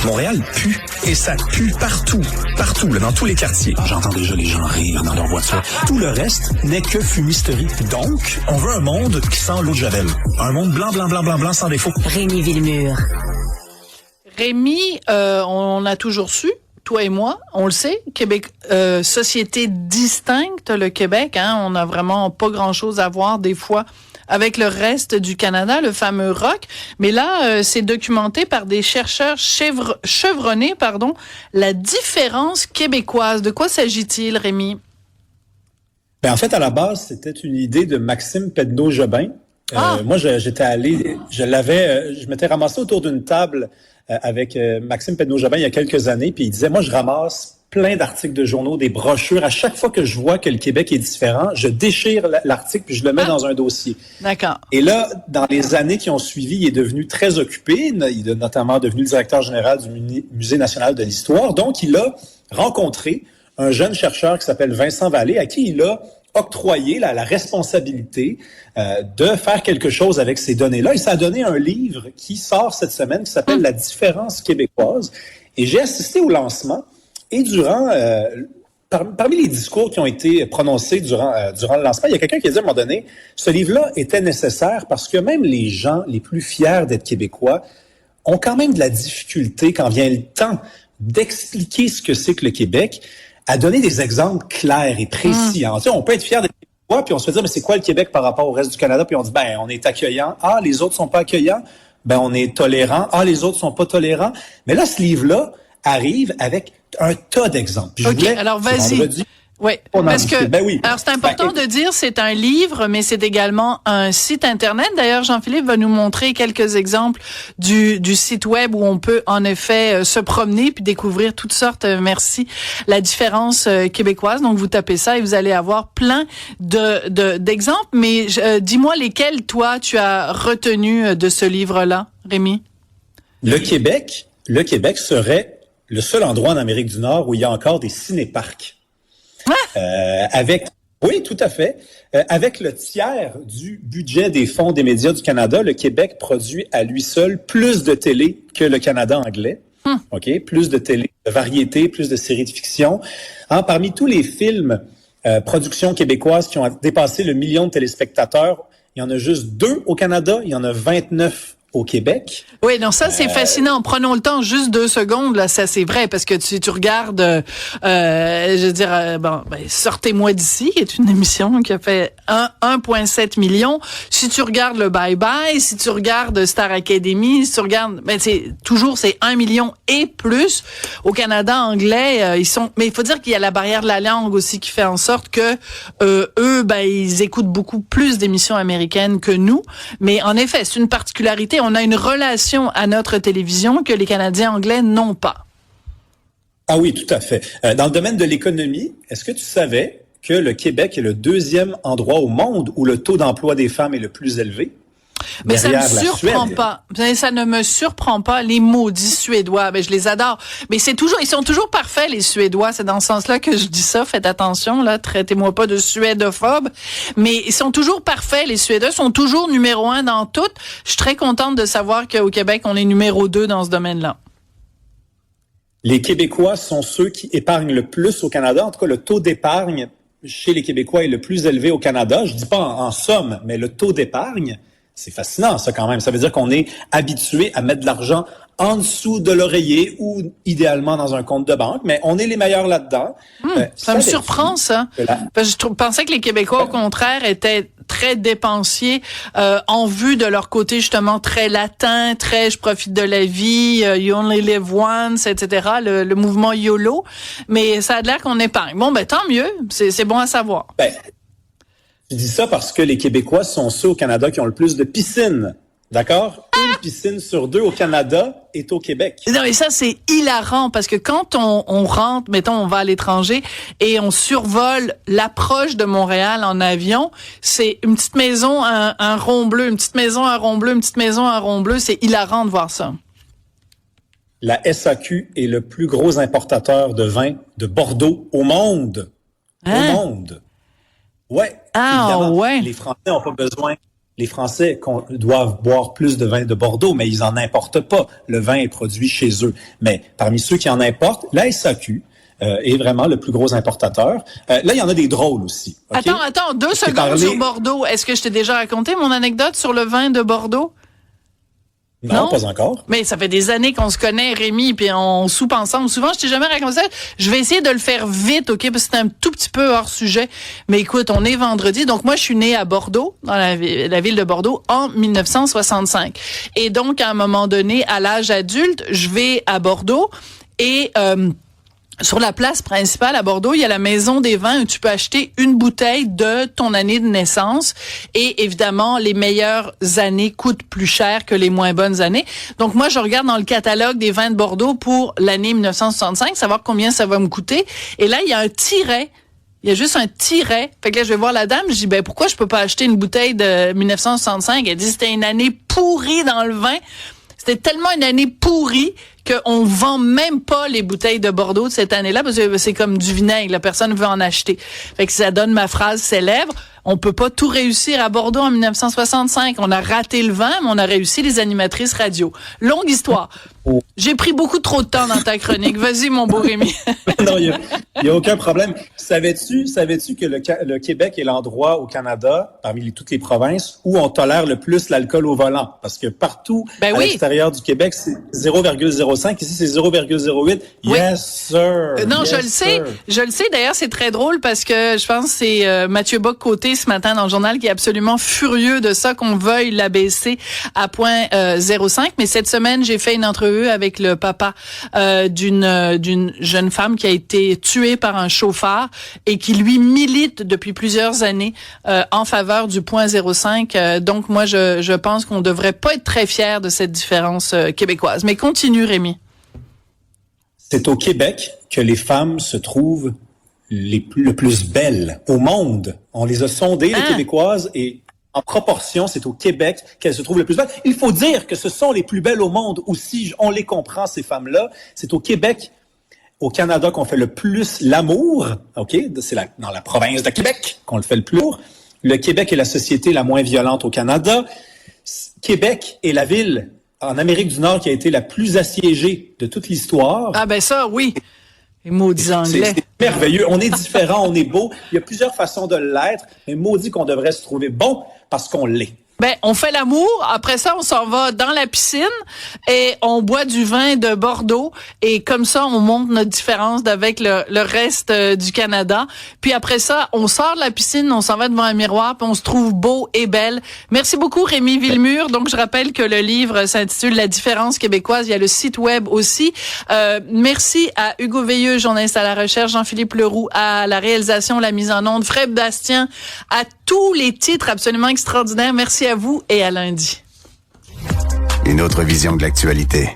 Montréal pue. Et ça pue partout. Partout, là, dans tous les quartiers. J'entends déjà les gens rire dans leur voiture. Tout le reste n'est que fumisterie. Donc, on veut un monde qui sent l'eau de Javel. Un monde blanc, blanc, blanc, blanc, blanc, sans défaut. Rémi Villemur. Rémi, on a toujours su, toi et moi, on le sait, Québec, société distincte, le Québec, hein, on n'a vraiment pas grand-chose à voir des fois avec le reste du Canada, le fameux ROC. Mais là, c'est documenté par des chercheurs chevronnés, la différence québécoise. De quoi s'agit-il, Rémi? Ben, en fait, à la base, c'était une idée de Maxime Pedneau-Jobin. Moi, je m'étais ramassé autour d'une table avec Maxime Pedneau-Jobin il y a quelques années, puis il disait, moi, je ramasse plein d'articles de journaux, des brochures. À chaque fois que je vois que le Québec est différent, je déchire l'article puis je le mets dans un dossier. D'accord. Et là, dans les années qui ont suivi, il est devenu très occupé. Il est notamment devenu le directeur général du Musée national de l'histoire. Donc, il a rencontré un jeune chercheur qui s'appelle Vincent Vallée, à qui il a octroyé la responsabilité de faire quelque chose avec ces données-là. Et ça a donné un livre qui sort cette semaine qui s'appelle « La différence québécoise ». Et j'ai assisté au lancement. Et durant, parmi les discours qui ont été prononcés durant le lancement, il y a quelqu'un qui a dit à un moment donné, ce livre-là était nécessaire parce que même les gens les plus fiers d'être québécois ont quand même de la difficulté quand vient le temps d'expliquer ce que c'est que le Québec, à donner des exemples clairs et précis. Tu sais, on peut être fier d'être québécois, puis on se fait dire, mais c'est quoi le Québec par rapport au reste du Canada? Puis on dit, ben, on est accueillant. Ah, les autres sont pas accueillants. Ben, on est tolérant. Ah, les autres sont pas tolérants. Mais là, ce livre-là arrive avec un tas d'exemples. OK, alors vas-y. Oui, parce que alors c'est important de dire c'est un livre, mais c'est également un site internet. D'ailleurs, Jean-Philippe va nous montrer quelques exemples du site web où on peut en effet se promener puis découvrir toutes sortes. Merci. La différence québécoise. Donc vous tapez ça et vous allez avoir plein d'exemples. Mais dis-moi lesquels toi tu as retenu de ce livre-là, Rémi. Le Québec serait le seul endroit en Amérique du Nord où il y a encore des cinéparcs. Oui, tout à fait. Avec le tiers du budget des fonds des médias du Canada, le Québec produit à lui seul plus de télé que le Canada anglais. OK? Plus de télé, de variété, plus de séries de fiction. Parmi tous les films productions québécoises qui ont dépassé le 1 million de téléspectateurs, il y en a juste 2 au Canada, il y en a 29 au Québec. Oui, non, ça, c'est fascinant. Prenons le temps, juste 2 secondes, là, ça, c'est vrai, parce que tu regardes, je veux dire, Sortez-moi d'ici, qui est une émission qui a fait 1,7 million. Si tu regardes le Bye Bye, si tu regardes Star Academy, si tu regardes, c'est 1 million et plus. Au Canada anglais, mais il faut dire qu'il y a la barrière de la langue aussi qui fait en sorte que, eux, ils écoutent beaucoup plus d'émissions américaines que nous. Mais en effet, c'est une particularité. On a une relation à notre télévision que les Canadiens anglais n'ont pas. Ah oui, tout à fait. Dans le domaine de l'économie, est-ce que tu savais que le Québec est le 2e endroit au monde où le taux d'emploi des femmes est le plus élevé? Mais ça ne me surprend pas. Ça ne me surprend pas. Les maudits Suédois, je les adore. Mais ils sont toujours parfaits, les Suédois. C'est dans ce sens-là que je dis ça. Faites attention, là. Traitez-moi pas de suédophobe. Mais ils sont toujours parfaits, les Suédois. Ils sont toujours numéro 1 dans tout. Je suis très contente de savoir qu'au Québec, on est numéro 2 dans ce domaine-là. Les Québécois sont ceux qui épargnent le plus au Canada. En tout cas, le taux d'épargne chez les Québécois est le plus élevé au Canada. Je dis pas en somme, mais le taux d'épargne, c'est fascinant, ça, quand même. Ça veut dire qu'on est habitué à mettre de l'argent en dessous de l'oreiller ou idéalement dans un compte de banque, mais on est les meilleurs là-dedans. Ça me surprend, ça. Parce que je pensais que les Québécois, au contraire, étaient très dépensiers en vue de leur côté, justement, très latin, très « je profite de la vie »,« you only live once », etc., le mouvement YOLO. Mais ça a l'air qu'on épargne. Bon, tant mieux. C'est bon à savoir. Je dis ça parce que les Québécois sont ceux au Canada qui ont le plus de piscines. D'accord? Une piscine sur 2 au Canada est au Québec. Non, et ça, c'est hilarant parce que quand on rentre, mettons, on va à l'étranger et on survole l'approche de Montréal en avion, c'est une petite maison, un rond bleu, une petite maison, un rond bleu, une petite maison, un rond bleu. C'est hilarant de voir ça. La SAQ est le plus gros importateur de vin de Bordeaux au monde. Au monde. Ouais. Ah, évidemment, ouais. Les Français n'ont pas besoin les Français doivent boire plus de vin de Bordeaux, mais ils en importent pas. Le vin est produit chez eux. Mais parmi ceux qui en importent, la SAQ est vraiment le plus gros importateur. Là, il y en a des drôles aussi. Okay? Attends, 2 secondes sur Bordeaux. Est-ce que je t'ai déjà raconté mon anecdote sur le vin de Bordeaux? Non, pas encore. Mais ça fait des années qu'on se connaît, Rémi, puis on soupe ensemble. Souvent, je t'ai jamais raconté ça. Je vais essayer de le faire vite, OK, parce que c'est un tout petit peu hors sujet. Mais écoute, on est vendredi. Donc, moi, je suis née à Bordeaux, dans la ville de Bordeaux, en 1965. Et donc, à un moment donné, à l'âge adulte, je vais à Bordeaux et... sur la place principale à Bordeaux, il y a la maison des vins où tu peux acheter une bouteille de ton année de naissance. Et évidemment, les meilleures années coûtent plus cher que les moins bonnes années. Donc moi, je regarde dans le catalogue des vins de Bordeaux pour l'année 1965, savoir combien ça va me coûter. Et là, il y a un tiret. Il y a juste un tiret. Fait que là, je vais voir la dame. Je dis, ben pourquoi je peux pas acheter une bouteille de 1965? Elle dit, c'était une année pourrie dans le vin. C'était tellement une année pourrie qu'on vend même pas les bouteilles de Bordeaux de cette année-là parce que c'est comme du vinaigre, la personne veut en acheter. Fait que ça donne ma phrase célèbre. On peut pas tout réussir à Bordeaux en 1965. On a raté le vin, mais on a réussi les animatrices radio. Longue histoire. J'ai pris beaucoup trop de temps dans ta chronique. Vas-y, mon beau Rémi. Non, il y a aucun problème. Savais-tu que le Québec est l'endroit au Canada, parmi toutes les provinces, où on tolère le plus l'alcool au volant? Parce que partout à l'extérieur du Québec, c'est 0,05. Ici, c'est 0,08. Oui. Yes, sir. Non, yes, je le sais. Je le sais. D'ailleurs, c'est très drôle parce que je pense que c'est Mathieu Bock-Côté ce matin dans le journal qui est absolument furieux de ça, qu'on veuille l'abaisser à 0,05. Mais cette semaine, j'ai fait une entrevue avec le papa d'une jeune femme qui a été tuée par un chauffard et qui lui milite depuis plusieurs années en faveur du 0,05. Donc moi je pense qu'on devrait pas être très fiers de cette différence québécoise. Mais continue, Rémi. C'est au Québec que les femmes se trouvent le plus belles au monde. On les a sondées, les Québécoises, et en proportion, c'est au Québec qu'elles se trouvent le plus belles. Il faut dire que ce sont les plus belles au monde aussi. On les comprend, ces femmes-là. C'est au Québec, au Canada, qu'on fait le plus l'amour. OK? C'est dans la province de Québec qu'on le fait le plus. Le Québec est la société la moins violente au Canada. Québec est la ville en Amérique du Nord qui a été la plus assiégée de toute l'histoire. Ah ben ça, oui. Les maudits Anglais. C'est merveilleux. On est différent, on est beau. Il y a plusieurs façons de l'être, mais maudit qu'on devrait se trouver bon parce qu'on l'est. Ben, on fait l'amour. Après ça, on s'en va dans la piscine et on boit du vin de Bordeaux. Et comme ça, on montre notre différence avec le reste du Canada. Puis après ça, on sort de la piscine, on s'en va devant un miroir, puis on se trouve beau et belle. Merci beaucoup, Rémi Villemur. Donc, je rappelle que le livre s'intitule La différence québécoise. Il y a le site web aussi. Merci à Hugo Veilleux, journaliste à la recherche, Jean-Philippe Leroux à la réalisation, la mise en onde, Fred Bastien à tous les titres absolument extraordinaires. Merci à vous et à lundi. Une autre vision de l'actualité.